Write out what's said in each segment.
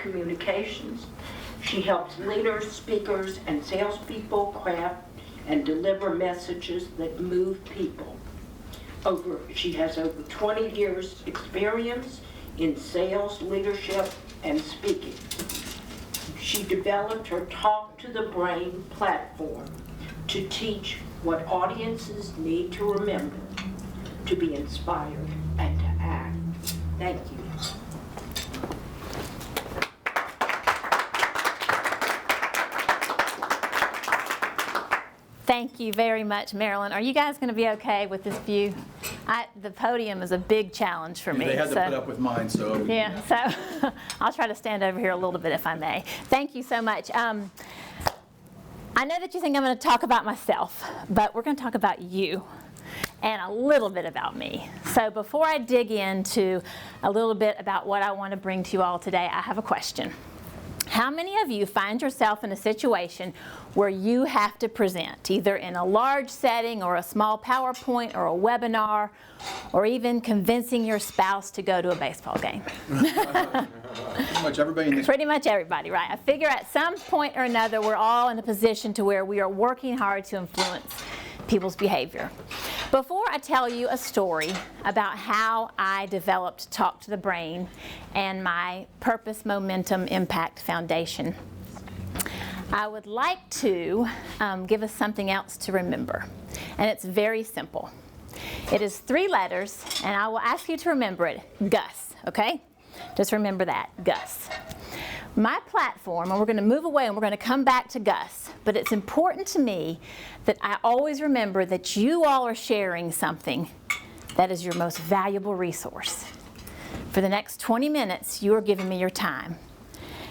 communications. She helps leaders, speakers, and salespeople craft and deliver messages that move people. She has over 20 years experience in sales, leadership, and speaking. She developed her Talk to the Brain platform to teach what audiences need to remember, to be inspired, and to act. Thank you. Thank you very much, Marilyn. Are you guys going to be okay with this view? The podium is a big challenge for me. They had to put up with mine, so. Yeah, so I'll try to stand over here a little bit if I may. Thank you so much. I know that you think I'm going to talk about myself, but we're going to talk about you and a little bit about me. So before I dig into a little bit about what I want to bring to you all today, I have a question. How many of you find yourself in a situation where you have to present, either in a large setting or a small PowerPoint or a webinar, or even convincing your spouse to go to a baseball game? Pretty much everybody in this. Pretty much everybody, right? I figure at some point or another we're all in a position to where we are working hard to influence people's behavior. Before I tell you a story about how I developed Talk to the Brain and my Purpose, Momentum, Impact Foundation, I would like to give us something else to remember. And it's very simple. It is 3 letters, and I will ask you to remember it. Gus, okay? Just remember that, Gus. My platform, and we're going to move away and we're going to come back to Gus, but it's important to me that I always remember that you all are sharing something that is your most valuable resource. For the next 20 minutes, you are giving me your time.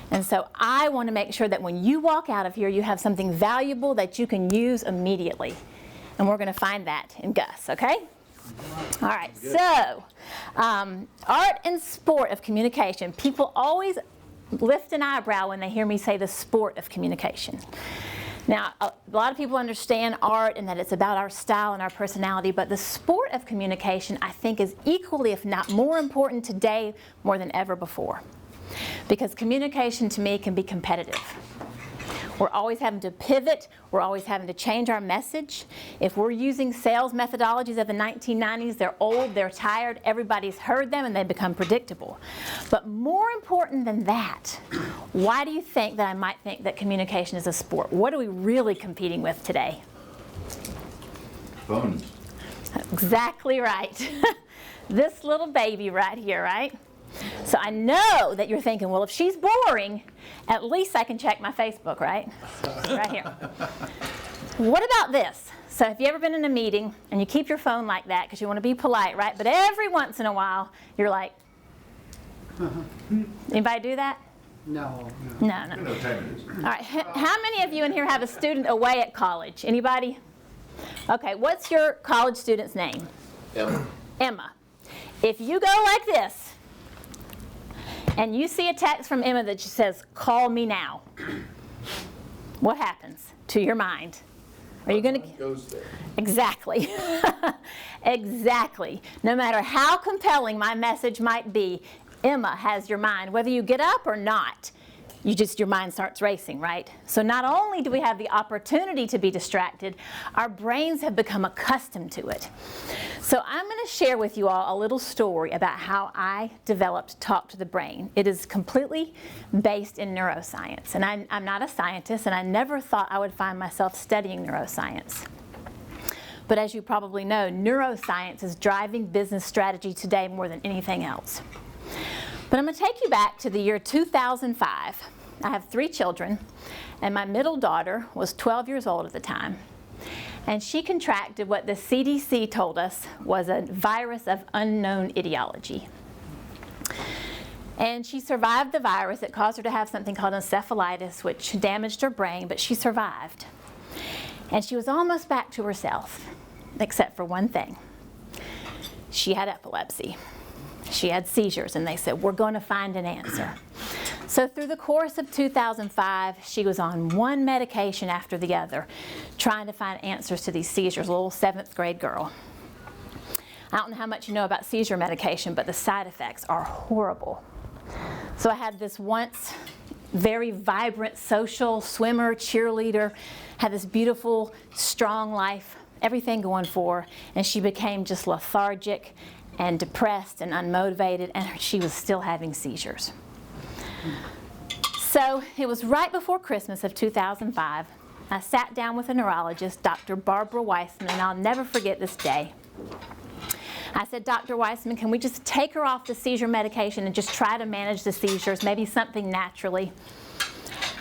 And so I want to make sure that when you walk out of here, you have something valuable that you can use immediately. And we're going to find that in Gus, okay? All right, so art and sport of communication. People always lift an eyebrow when they hear me say the sport of communication. Now, a lot of people understand art and that it's about our style and our personality, but the sport of communication, I think, is equally, if not more important today more than ever before. Because communication, to me, can be competitive. We're always having to pivot. We're always having to change our message. If we're using sales methodologies of the 1990s, they're old, they're tired, everybody's heard them, and they become predictable. But more important than that, why do you think that I might think that communication is a sport? What are we really competing with today? Phones. Exactly right. This little baby right here, right? So I know that you're thinking, well, if she's boring, at least I can check my Facebook, right? Right here. What about this? So have you ever been in a meeting and you keep your phone like that because you want to be polite, right? But every once in a while, you're like, anybody do that? No. No. You know what time it is. All right. How many of you in here have a student away at college? Anybody? Okay. What's your college student's name? Emma. Emma. If you go like this, and you see a text from Emma that just says, "Call me now," what happens to your mind? Are you going to? Goes there. Exactly. Exactly. No matter how compelling my message might be, Emma has your mind. Whether you get up or not, your mind starts racing, right? So not only do we have the opportunity to be distracted, our brains have become accustomed to it. So I'm going to share with you all a little story about how I developed Talk to the Brain. It is completely based in neuroscience. And I'm not a scientist, and I never thought I would find myself studying neuroscience. But as you probably know, neuroscience is driving business strategy today more than anything else. But I'm going to take you back to the year 2005. I have 3 children, and my middle daughter was 12 years old at the time. And she contracted what the CDC told us was a virus of unknown etiology. And she survived the virus. It caused her to have something called encephalitis, which damaged her brain, but she survived. And she was almost back to herself, except for one thing. She had epilepsy. She had seizures, and they said, we're going to find an answer. So through the course of 2005, she was on one medication after the other, trying to find answers to these seizures, a little 7th grade girl. I don't know how much you know about seizure medication, but the side effects are horrible. So I had this once very vibrant social swimmer, cheerleader, had this beautiful, strong life, everything going for her, and she became just lethargic and depressed and unmotivated, and she was still having seizures. So it was right before Christmas of 2005. I sat down with a neurologist, Dr. Barbara Weissman, and I'll never forget this day. I said, Dr. Weissman, can we just take her off the seizure medication and just try to manage the seizures, maybe something naturally?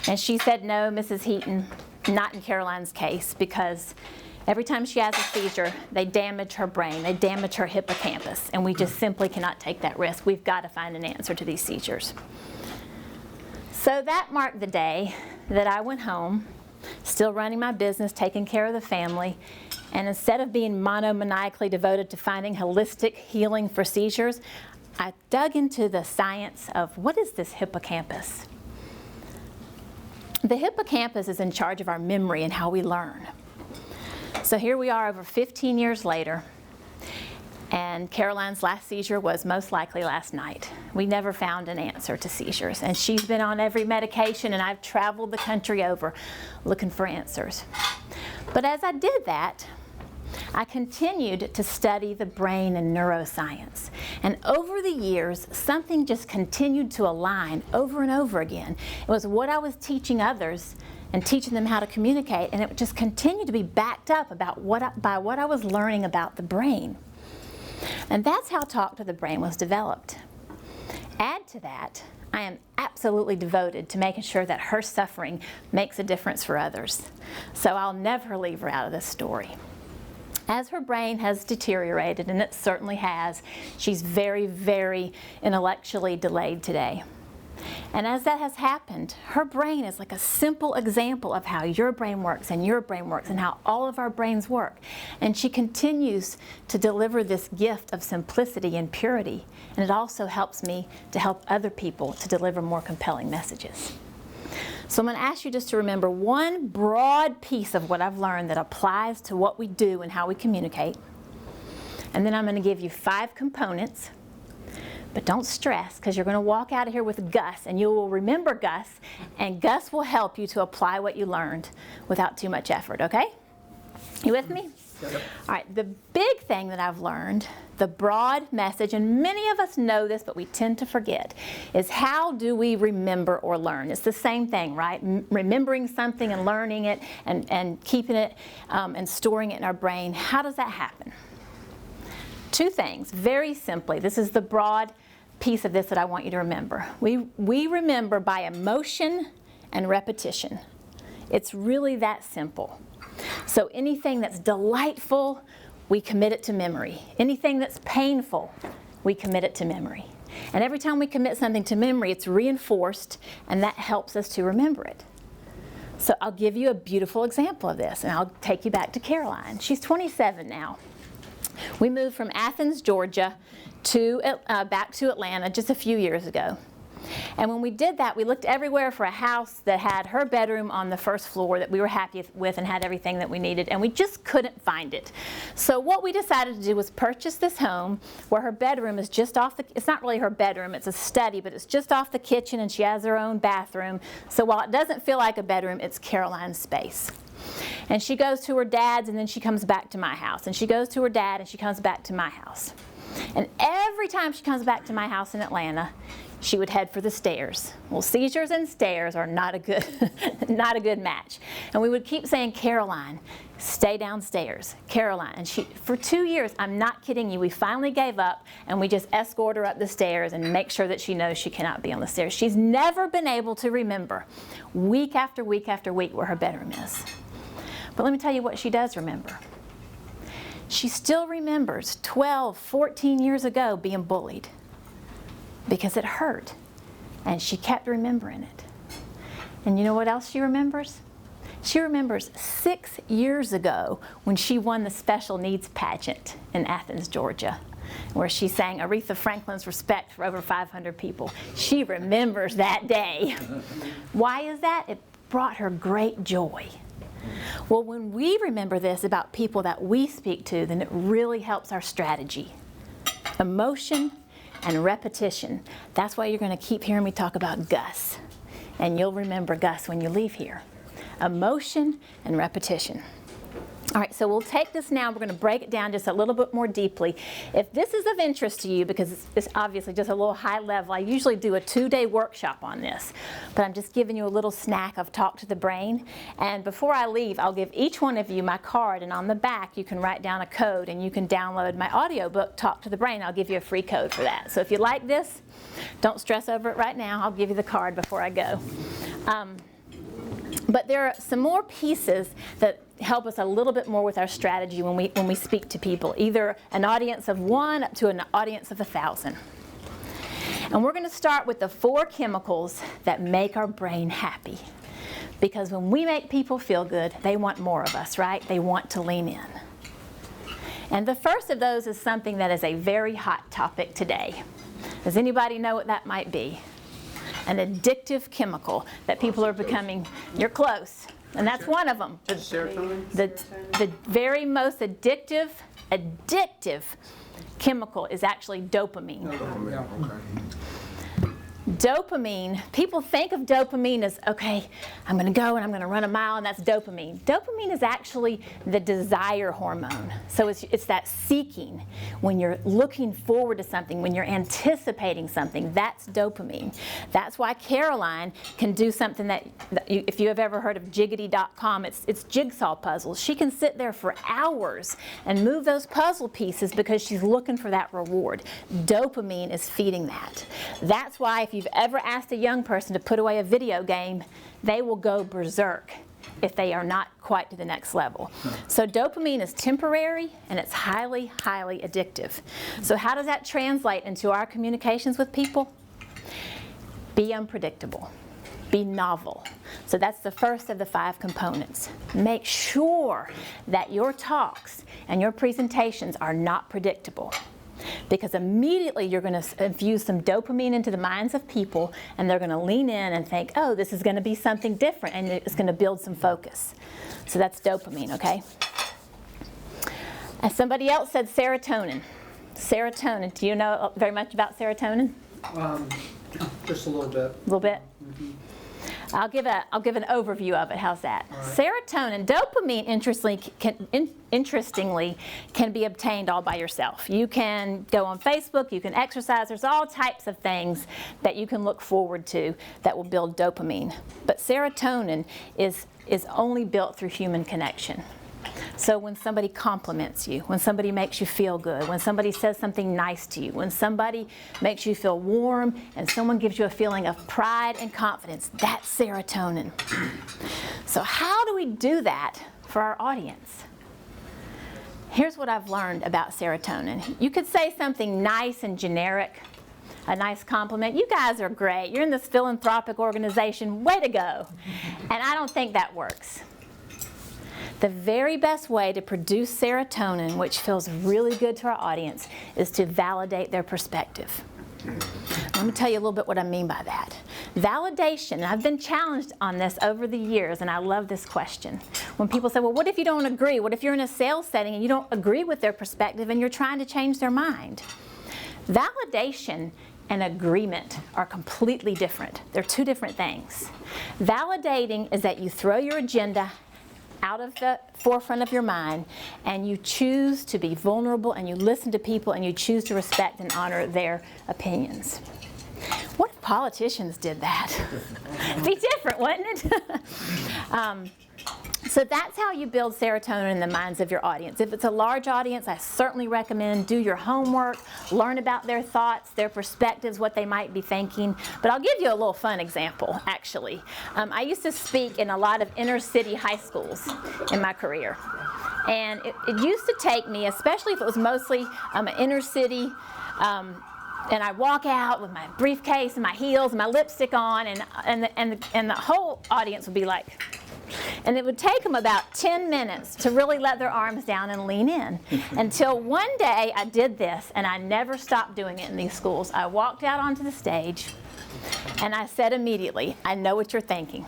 And she said, no, Mrs. Heaton, not in Caroline's case, because every time she has a seizure, they damage her brain, they damage her hippocampus, and we just simply cannot take that risk. We've got to find an answer to these seizures. So that marked the day that I went home, still running my business, taking care of the family, and instead of being monomaniacally devoted to finding holistic healing for seizures, I dug into the science of what is this hippocampus? The hippocampus is in charge of our memory and how we learn. So here we are over 15 years later, and Caroline's last seizure was most likely last night. We never found an answer to seizures, and she's been on every medication, and I've traveled the country over looking for answers. But as I did that, I continued to study the brain and neuroscience. And over the years, something just continued to align over and over again. It was what I was teaching others and teaching them how to communicate, and it just continued to be backed up by what I was learning about the brain. And that's how Talk to the Brain was developed. Add to that, I am absolutely devoted to making sure that her suffering makes a difference for others. So I'll never leave her out of this story. As her brain has deteriorated, and it certainly has, she's very, very intellectually delayed today. And as that has happened, her brain is like a simple example of how your brain works and your brain works and how all of our brains work. And she continues to deliver this gift of simplicity and purity. And it also helps me to help other people to deliver more compelling messages. So I'm going to ask you just to remember one broad piece of what I've learned that applies to what we do and how we communicate. And then I'm going to give you 5 components. But don't stress, because you're going to walk out of here with Gus, and you will remember Gus, and Gus will help you to apply what you learned without too much effort, okay? You with me? Yep. All right, the big thing that I've learned, the broad message, and many of us know this, but we tend to forget, is how do we remember or learn? It's the same thing, right? Remembering something and learning it and keeping it and storing it in our brain. How does that happen? 2 things, very simply. This is the broad piece of this that I want you to remember. We remember by emotion and repetition. It's really that simple. So anything that's delightful, we commit it to memory. Anything that's painful, we commit it to memory. And every time we commit something to memory, it's reinforced, and that helps us to remember it. So I'll give you a beautiful example of this, and I'll take you back to Caroline. She's 27 now. We moved from Athens, Georgia, back to Atlanta just a few years ago. And when we did that, we looked everywhere for a house that had her bedroom on the first floor that we were happy with and had everything that we needed, and we just couldn't find it. So what we decided to do was purchase this home where her bedroom is just off it's not really her bedroom, it's a study, but it's just off the kitchen, and she has her own bathroom. So while it doesn't feel like a bedroom, it's Caroline's space. And she goes to her dad's, and then she comes back to my house. And she goes to her dad, and she comes back to my house. And every time she comes back to my house in Atlanta, she would head for the stairs. Well, seizures and stairs are not a good match. And we would keep saying, Caroline, stay downstairs. Caroline. And for 2 years, I'm not kidding you, we finally gave up, and we just escort her up the stairs and make sure that she knows she cannot be on the stairs. She's never been able to remember week after week after week where her bedroom is. But let me tell you what she does remember. She still remembers 12, 14 years ago being bullied because it hurt, and she kept remembering it. And you know what else she remembers? She remembers 6 years ago when she won the special needs pageant in Athens, Georgia, where she sang Aretha Franklin's Respect for over 500 people. She remembers that day. Why is that? It brought her great joy. Well, when we remember this about people that we speak to, then it really helps our strategy. Emotion and repetition. That's why you're going to keep hearing me talk about Gus. And you'll remember Gus when you leave here. Emotion and repetition. All right, so we'll take this now. We're going to break it down just a little bit more deeply. If this is of interest to you, because it's obviously just a little high level, I usually do a 2-day workshop on this, but I'm just giving you a little snack of Talk to the Brain. And before I leave, I'll give each one of you my card, and on the back you can write down a code and you can download my audiobook, Talk to the Brain. I'll give you a free code for that. So if you like this, don't stress over it right now. I'll give you the card before I go. But there are some more pieces that help us a little bit more with our strategy when we speak to people, either an audience of 1 up to an audience of 1,000. And we're going to start with the 4 chemicals that make our brain happy. Because when we make people feel good, they want more of us, right? They want to lean in. And the first of those is something that is a very hot topic today. Does anybody know what that might be? An addictive chemical that people are becoming. You're close. And that's one of them. Serotonin? The very most addictive chemical is actually dopamine. Dopamine, people think of dopamine as, okay, I'm going to go and I'm going to run a mile, and that's dopamine. Dopamine is actually the desire hormone. So it's that seeking. When you're looking forward to something, when you're anticipating something, that's dopamine. That's why Caroline can do something that if you have ever heard of Jiggity.com, it's jigsaw puzzles. She can sit there for hours and move those puzzle pieces because she's looking for that reward. Dopamine is feeding that. That's why if you've ever asked a young person to put away a video game, they will go berserk if they are not quite to the next level. So dopamine is temporary and it's highly, highly addictive. So how does that translate into our communications with people? Be unpredictable. Be novel. So that's the first of the 5 components. Make sure that your talks and your presentations are not predictable. Because immediately you're going to infuse some dopamine into the minds of people, and they're going to lean in and think, oh, this is going to be something different, and it's going to build some focus. So that's dopamine, okay? And somebody else said serotonin. Serotonin, do you know very much about serotonin? Just a little bit. A little bit? Mm-hmm. I'll give an overview of it. How's that? All right. Serotonin, dopamine, interestingly, can be obtained all by yourself. You can go on Facebook, you can exercise. There's all types of things that you can look forward to that will build dopamine. But serotonin is only built through human connection. So when somebody compliments you, when somebody makes you feel good, when somebody says something nice to you, when somebody makes you feel warm, and someone gives you a feeling of pride and confidence, that's serotonin. So how do we do that for our audience? Here's what I've learned about serotonin. You could say something nice and generic, a nice compliment. You guys are great. You're in this philanthropic organization. Way to go. And I don't think that works. The very best way to produce serotonin, which feels really good to our audience, is to validate their perspective. Let me tell you a little bit what I mean by that. Validation, and I've been challenged on this over the years, and I love this question. When people say, well, what if you don't agree? What if you're in a sales setting and you don't agree with their perspective and you're trying to change their mind? Validation and agreement are completely different. They're 2 different things. Validating is that you throw your agenda out of the forefront of your mind, and you choose to be vulnerable, and you listen to people, and you choose to respect and honor their opinions. What if politicians did that? It'd be different, wouldn't it? So that's how you build serotonin in the minds of your audience. If it's a large audience, I certainly recommend do your homework, learn about their thoughts, their perspectives, what they might be thinking. But I'll give you a little fun example, actually. I used to speak in a lot of inner city high schools in my career. And it used to take me, especially if it was mostly an inner city, and I walk out with my briefcase and my heels and my lipstick on, and the whole audience would be like, and it would take them about 10 minutes to really let their arms down and lean in. Until one day I did this, and I never stopped doing it in these schools. I walked out onto the stage, and I said immediately, I know what you're thinking.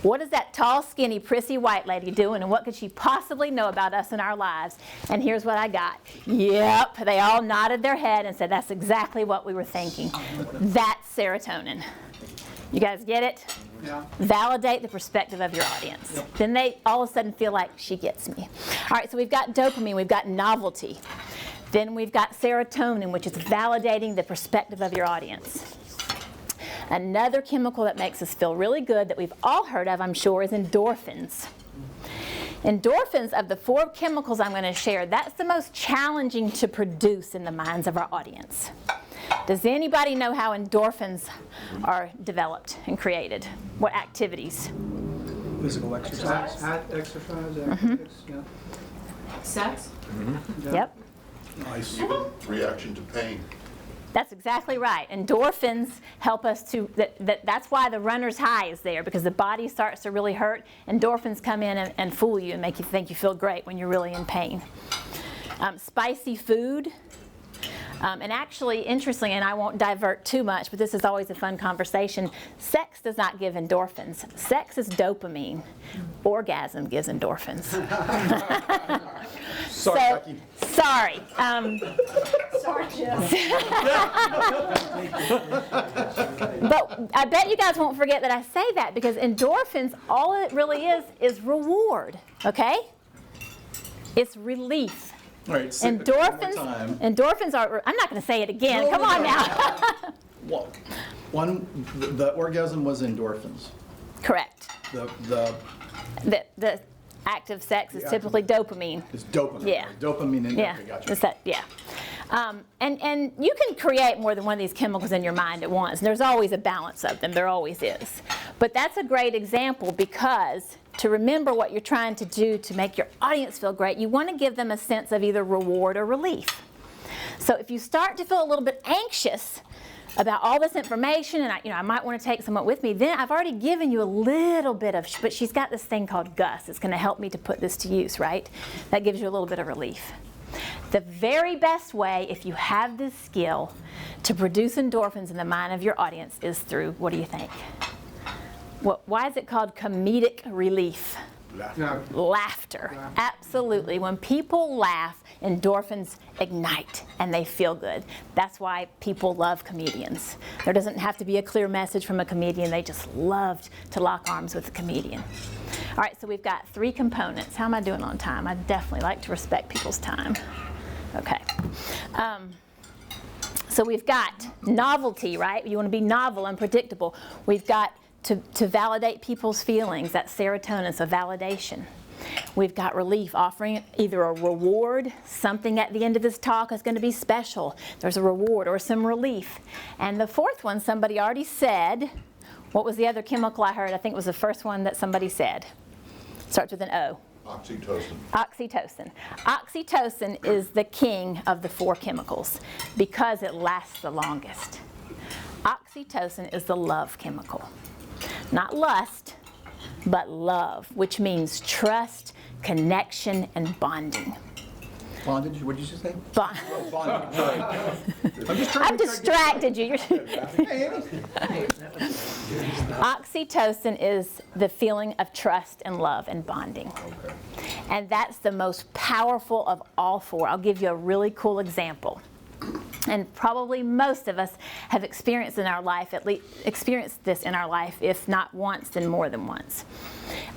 What is that tall, skinny, prissy white lady doing, and what could she possibly know about us and our lives? And here's what I got. Yep, they all nodded their head and said, that's exactly what we were thinking. That's serotonin. You guys get it? Yeah. Validate the perspective of your audience. Yep. Then they all of a sudden feel like, she gets me. All right, so we've got dopamine, we've got novelty. Then we've got serotonin, which is validating the perspective of your audience. Another chemical that makes us feel really good that we've all heard of, I'm sure, is endorphins. Endorphins, of the 4 chemicals I'm going to share, that's the most challenging to produce in the minds of our audience. Does anybody know how endorphins are developed and created? What activities? Physical exercise. Exercise, activities, yeah. Sex? Yeah. Yep. Nice. Reaction to pain. That's exactly right. Endorphins help us to, that's why the runner's high is there, because the body starts to really hurt. Endorphins come in and fool you and make you think you feel great when you're really in pain. Spicy food. And actually, interestingly, and I won't divert too much, but this is always a fun conversation, sex does not give endorphins. Sex is dopamine. Orgasm gives endorphins. Sorry, So, Becky. sorry. Sorry, Jim. But I bet you guys won't forget that I say that, because endorphins, all it really is reward, okay? It's relief. All right, say it one more time. Endorphins are, I'm not going to say it again. No, Come no, on no. now. The orgasm was endorphins. Correct. The The act of sex is typically dopamine. is dopamine. Yeah. Dopamine and Yeah, okay, gotcha. it's that, yeah. And you can create more than one of these chemicals in your mind at once. There's always a balance of them. There always is. But that's a great example, because to remember what you're trying to do to make your audience feel great, you want to give them a sense of either reward or relief. So if you start to feel a little bit anxious about all this information, and I might want to take someone with me, then I've already given you a little bit of, but she's got this thing called Gus. It's going to help me to put this to use, right? That gives you a little bit of relief. The very best way, if you have this skill, to produce endorphins in the mind of your audience is through, what do you think? Why is it called comedic relief? No. Laughter. Absolutely. When people laugh, endorphins ignite and they feel good. That's why people love comedians. There doesn't have to be a clear message from a comedian. They just love to lock arms with a comedian. All right, so we've got 3 components. How am I doing on time? I definitely like to respect people's time. Okay. So we've got novelty, right? You want to be novel and predictable. We've got to validate people's feelings, that's serotonin, so validation. We've got relief, offering either a reward, something at the end of this talk is going to be special. There's a reward or some relief. And the 4th one, somebody already said. What was the other chemical I heard? I think it was the first one that somebody said. Starts with an O. Oxytocin. Oxytocin. Oxytocin is the king of the 4 chemicals because it lasts the longest. Oxytocin is the love chemical. Not lust, but love, which means trust, connection, and bonding. Bondage, what did you just say? Bond. Oh, bondage. Right. I'm just trying I've to distracted you. Hey, Amy. Oxytocin is the feeling of trust and love and bonding. Okay. And that's the most powerful of all 4. I'll give you a really cool example. And probably most of us have experienced in our life, at least experienced this in our life, if not once, then more than once.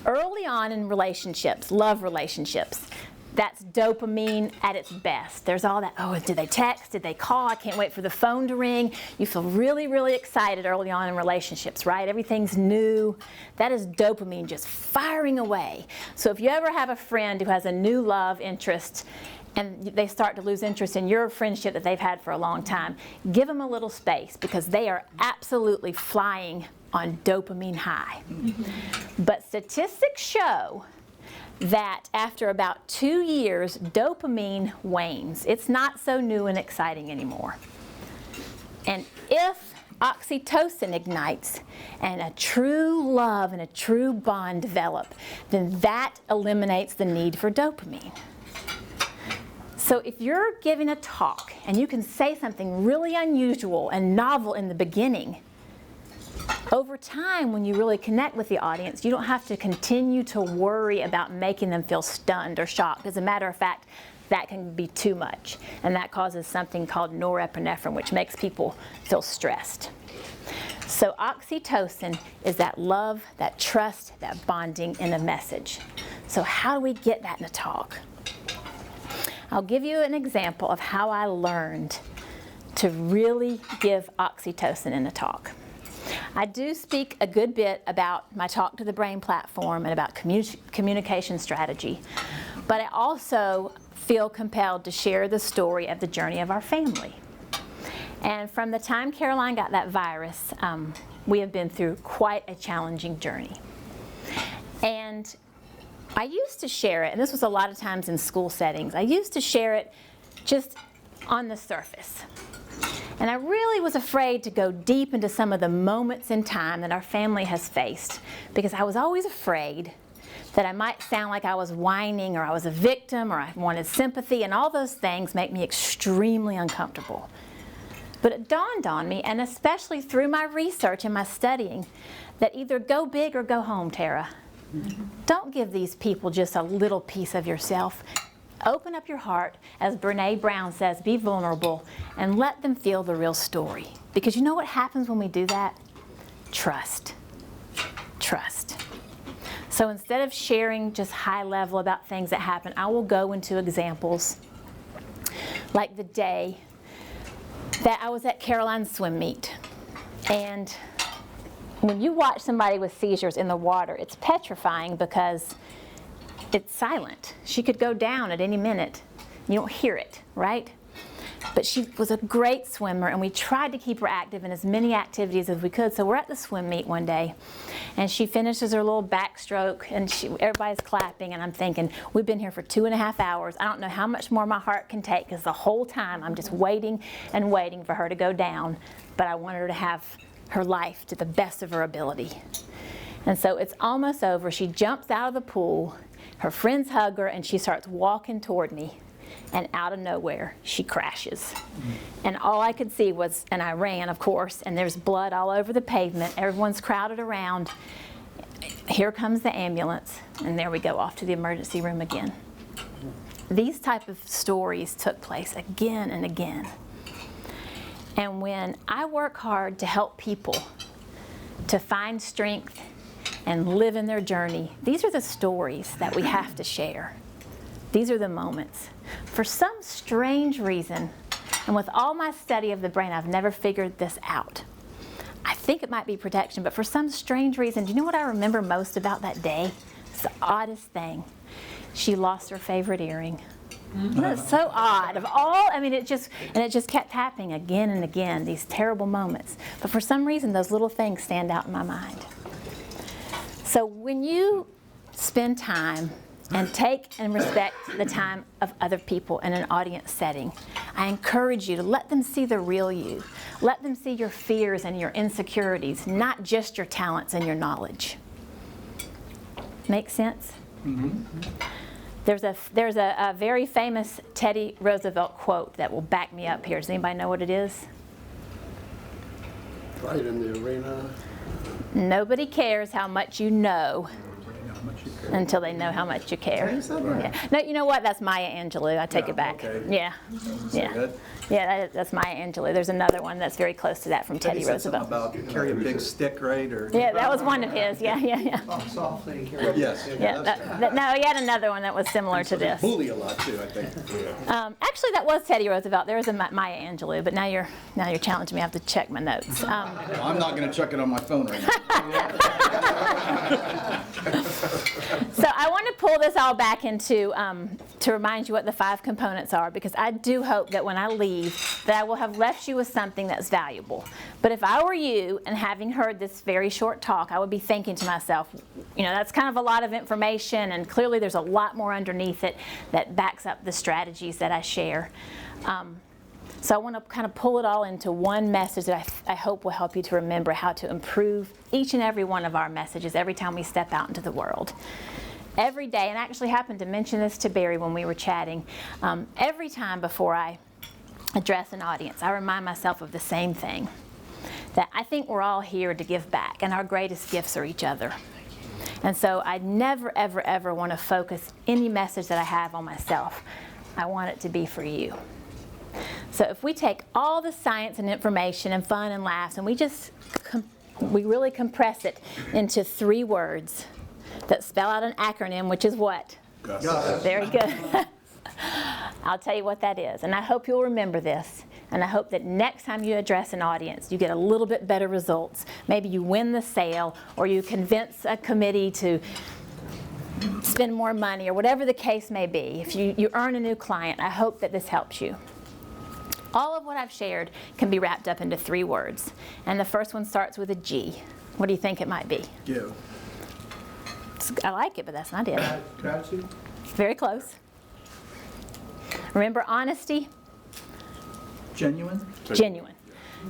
Early on in relationships, love relationships, that's dopamine at its best. There's all that, oh, did they text? Did they call? I can't wait for the phone to ring. You feel really, really excited early on in relationships, right? Everything's new. That is dopamine just firing away. So if you ever have a friend who has a new love interest and they start to lose interest in your friendship that they've had for a long time, give them a little space, because they are absolutely flying on dopamine high. But statistics show that after about 2 years, dopamine wanes. It's not so new and exciting anymore. And if oxytocin ignites and a true love and a true bond develop, then that eliminates the need for dopamine. So if you're giving a talk and you can say something really unusual and novel in the beginning, Over time, when you really connect with the audience, you don't have to continue to worry about making them feel stunned or shocked. As a matter of fact, that can be too much, and that causes something called norepinephrine, which makes people feel stressed. So oxytocin is that love, that trust, that bonding in a message. So how do we get that in a talk? I'll give you an example of how I learned to really give oxytocin in a talk. I do speak a good bit about my Talk to the Brain platform and about communication strategy, but I also feel compelled to share the story of the journey of our family. And from the time Caroline got that virus, we have been through quite a challenging journey. And I used to share it, and this was a lot of times in school settings, I used to share it just on the surface. And I really was afraid to go deep into some of the moments in time that our family has faced, because I was always afraid that I might sound like I was whining or I was a victim or I wanted sympathy, and all those things make me extremely uncomfortable. But it dawned on me, and especially through my research and my studying, that either go big or go home, Tara. Don't give these people just a little piece of yourself. Open up your heart, as Brene Brown says, be vulnerable, and let them feel the real story. Because you know what happens when we do that? Trust. Trust. So instead of sharing just high level about things that happen, I will go into examples like the day that I was at Caroline's swim meet. And when you watch somebody with seizures in the water, it's petrifying because it's silent. She could go down at any minute. You don't hear it, right? But she was a great swimmer, and we tried to keep her active in as many activities as we could. So we're at the swim meet one day, and she finishes her little backstroke, and everybody's clapping, and I'm thinking, we've been here for 2.5 hours. I don't know how much more my heart can take, because the whole time I'm just waiting and waiting for her to go down. But I want her to have her life to the best of her ability. And so it's almost over. She jumps out of the pool. Her friends hug her, and she starts walking toward me. And out of nowhere, she crashes. And all I could see was, and I ran, of course, and there's blood all over the pavement. Everyone's crowded around. Here comes the ambulance, and there we go, off to the emergency room again. These type of stories took place again and again. And when I work hard to help people to find strength and live in their journey, these are the stories that we have to share. These are the moments. For some strange reason, and with all my study of the brain, I've never figured this out. I think it might be protection, but for some strange reason, do you know what I remember most about that day? It's the oddest thing. She lost her favorite earring. That's so odd. Of all, I mean, it just kept happening again and again, these terrible moments. But for some reason, those little things stand out in my mind. So when you spend time and take and respect the time of other people in an audience setting, I encourage you to let them see the real you. Let them see your fears and your insecurities, not just your talents and your knowledge. Make sense? Mm-hmm. There's a very famous Teddy Roosevelt quote that will back me up here. Does anybody know what it is? Right in the arena. Nobody cares how much you know until they know how much you care. Yeah. No, you know what? That's Maya Angelou. I take it back. Okay. Yeah. Yeah. Yeah, that's Maya Angelou. There's another one that's very close to that from Teddy Roosevelt. About carry a big stick, right? Or Yeah, that was one of his. Yeah. Walk softly and carry. yes. Yeah. No, he had another one that was similar to this. Bully a lot too, I think. Actually, that was Teddy Roosevelt. There was a Maya Angelou, but now you're challenging me. I have to check my notes. Well, I'm not going to check it on my phone right now. So I want to pull this all back into to remind you what the 5 components are, because I do hope that when I leave that I will have left you with something that's valuable. But if I were you and having heard this very short talk, I would be thinking to myself, you know, that's kind of a lot of information, and clearly there's a lot more underneath it that backs up the strategies that I share. So I want to kind of pull it all into one message that I hope will help you to remember how to improve each and every one of our messages every time we step out into the world. Every day, and I actually happened to mention this to Barry when we were chatting, every time before I address an audience, I remind myself of the same thing. that I think we're all here to give back, and our greatest gifts are each other. And so I never, ever, ever want to focus any message that I have on myself. I want it to be for you. So if we take all the science and information and fun and laughs and we really compress it into 3 words that spell out an acronym, which is what? Gus. Very good. I'll tell you what that is. And I hope you'll remember this. And I hope that next time you address an audience, you get a little bit better results. Maybe you win the sale, or you convince a committee to spend more money, or whatever the case may be. If you earn a new client, I hope that this helps you. All of what I've shared can be wrapped up into 3 words. And the first one starts with a G. What do you think it might be? Give. I like it, but that's not it. Gratitude? Very close. Remember honesty? Genuine? Genuine.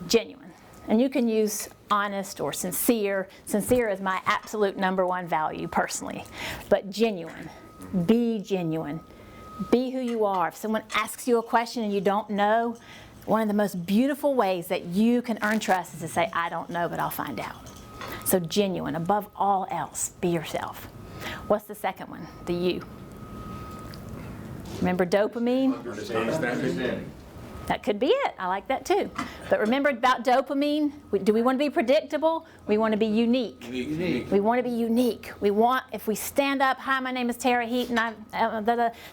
Genuine. And you can use honest or sincere. Sincere is my absolute #1 value personally. But genuine. Be genuine. Be who you are. If someone asks you a question and you don't know, one of the most beautiful ways that you can earn trust is to say, I don't know, but I'll find out. So genuine. Above all else, be yourself. What's the second one? The U. Remember dopamine? Understanding. That could be it. I like that too. But remember about dopamine? Do we want to be predictable? We want to be unique. We want to be unique. We want, if we stand up, hi, my name is Tara Heaton.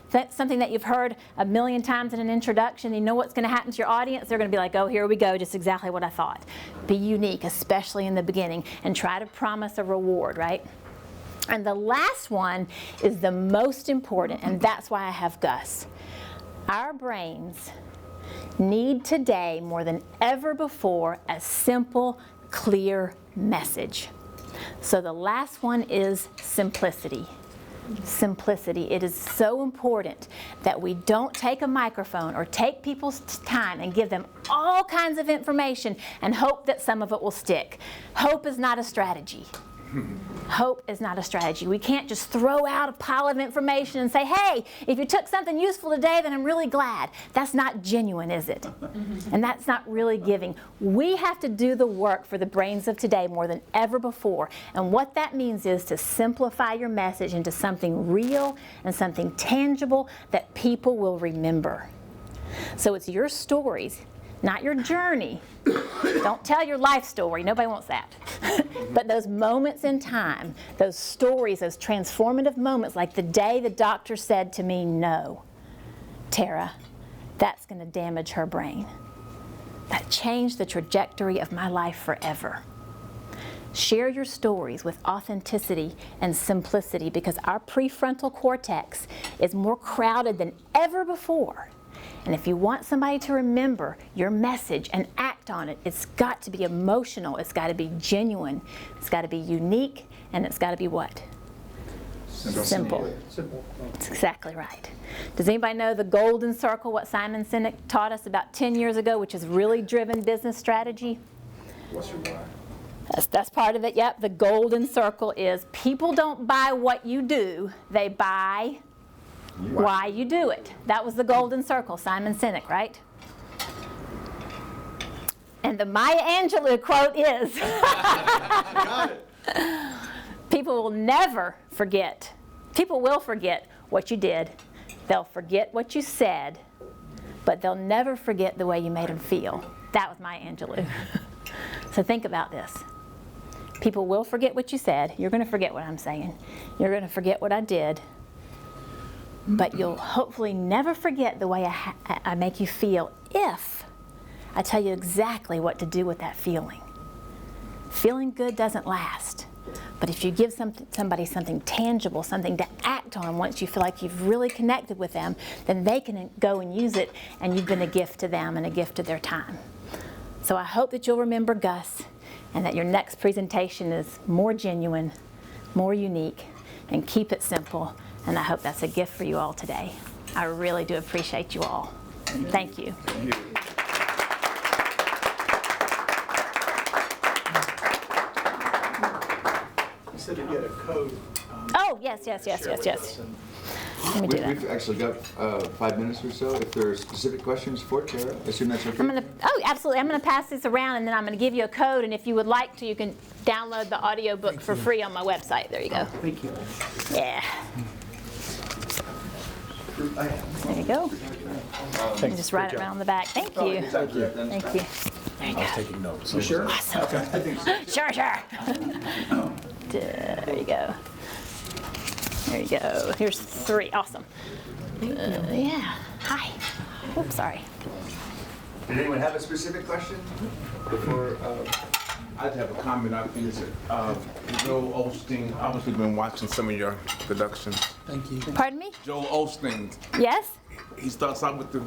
That's something that you've heard a million times in an introduction. You know what's going to happen to your audience? They're going to be like, oh, here we go, just exactly what I thought. Be unique, especially in the beginning, and try to promise a reward, right? And the last one is the most important, and that's why I have Gus. Our brains need today more than ever before a simple, clear message. So the last one is simplicity. Simplicity. It is so important that we don't take a microphone or take people's time and give them all kinds of information and hope that some of it will stick. Hope is not a strategy. Hope is not a strategy. We can't just throw out a pile of information and say, hey, if you took something useful today, then I'm really glad. That's not genuine, is it? And that's not really giving. We have to do the work for the brains of today more than ever before. And what that means is to simplify your message into something real and something tangible that people will remember. So it's your stories, not your journey. Don't tell your life story. Nobody wants that. But those moments in time, those stories, those transformative moments, like the day the doctor said to me, no, Tara, that's going to damage her brain. That changed the trajectory of my life forever. Share your stories with authenticity and simplicity, because our prefrontal cortex is more crowded than ever before. And if you want somebody to remember your message and act on it, it's got to be emotional, it's got to be genuine, it's got to be unique, and it's got to be what? Simple. That's exactly right. Does anybody know the golden circle, what Simon Sinek taught us about 10 years ago, which is really driven business strategy? What's your why? That's part of it, yep. The golden circle is people don't buy what you do, they buy why you do it. That was the golden circle, Simon Sinek, right? And the Maya Angelou quote is, Got it. people will never forget. People will forget what you did. They'll forget what you said, but they'll never forget the way you made them feel. That was Maya Angelou. So think about this. People will forget what you said. You're going to forget what I'm saying. You're going to forget what I did. But you'll hopefully never forget the way I make you feel if I tell you exactly what to do with that feeling. Feeling good doesn't last. But if you give somebody something tangible, something to act on once you feel like you've really connected with them, then they can go and use it, and you've been a gift to them and a gift to their time. So I hope that you'll remember Gus, and that your next presentation is more genuine, more unique, and keep it simple. And I hope that's a gift for you all today. I really do appreciate you all. Thank you. Thank you. You said to get a code. Oh, yes. share with us, and Let me do that. We've actually got 5 minutes or so. If there are specific questions for Tara, I assume that's okay. Oh, absolutely. I'm going to pass this around, and then I'm going to give you a code, and if you would like to, you can download the audiobook for free on my website. There you go. Thank you. Yeah. There you go. And just write it around the back. Thank you. Thank you. Thank you. There you go. Taking notes. You sure? Awesome. Okay, I think so. Sure, sure. There you go. There you go. Here's 3. Awesome. Yeah. Hi. Oops, sorry. Did anyone have a specific question before? I'd have a comment. I think it's Joel Osteen. Obviously, been watching some of your productions. Thank you. Pardon me? Joel Osteen. Yes? He starts out with the